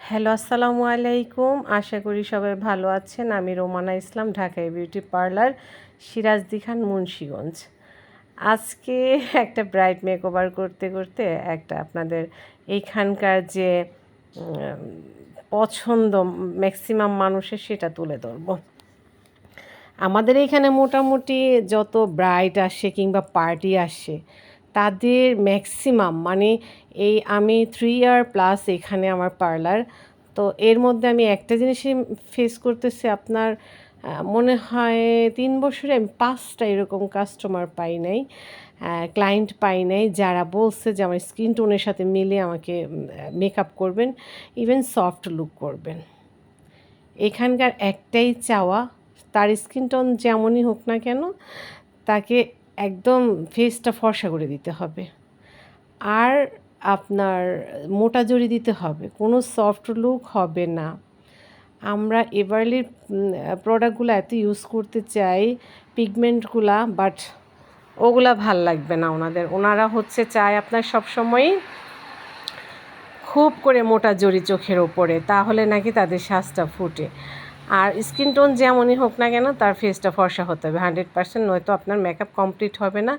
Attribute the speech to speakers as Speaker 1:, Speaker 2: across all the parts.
Speaker 1: Hello, আসসালামু আলাইকুম। আশা করি সবাই ভালো আছেন। আমি রোমানা ইসলাম, ঢাকায় বিউটি পার্লার, সিরাজদি খান, মুন্সিগঞ্জ। আজকে একটা ব্রাইড মেকওভার করতে করতে একটা আপনাদের এইখানকার যে পছন্দ ম্যাক্সিমাম মানুষের সেটা তুলে ধরব। আমাদের এখানে মোটামুটি যত ব্রাইড আসে কিংবা পার্টি আসে তাদের ম্যাক্সিমাম মানে আমি 3 ইয়ার প্লাস এখানে আমার পার্লার, তো এর মধ্যে আমি একটা জিনিসই ফেস করতেছি, আপনার মনে হয় 3 বছরে আমি 5টা এরকম কাস্টমার পাই নাই, ক্লায়েন্ট পাই নাই যারা বলছে যে আমার স্কিন টোনের সাথে মিলে আমাকে মেকআপ করবেন, ইভেন সফট লুক করবেন। এখানকার একটাই চাওয়া, তার স্কিন টোন যেমনই হোক না কেন তাকে একদম ফেসটা ফর্সা করে দিতে হবে, আর আপনার মোটা জড়ি দিতে হবে, কোনো সফট লুক হবে না। আমরা এভারলির প্রোডাক্টগুলো এত ইউজ করতে চাই, পিগমেন্টগুলা, বাট ওগুলা ভাল লাগবে না ওনারা চায় আপনার সবসময়ই খুব করে মোটা জড়ি চোখের ওপরে, তাহলে নাকি তাদের সাজটা ফুটে। আর স্কিন টোন যেমনই হোক না কেন তার ফেসটা ফর্সা হতে হবে 100%, নয়তো আপনার মেকআপ কমপ্লিট হবে না,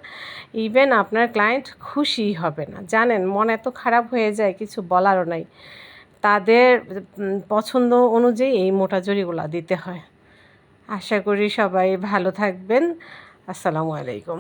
Speaker 1: ইভেন আপনার ক্লায়েন্ট খুশিই হবে না। জানেন, মন এত খারাপ হয়ে যায়, কিছু বলারও নাই। তাদের পছন্দ অনুযায়ী এই মোটা জড়িগুলো দিতে হয়। আশা করি সবাই ভালো থাকবেন। আসসালামু আলাইকুম।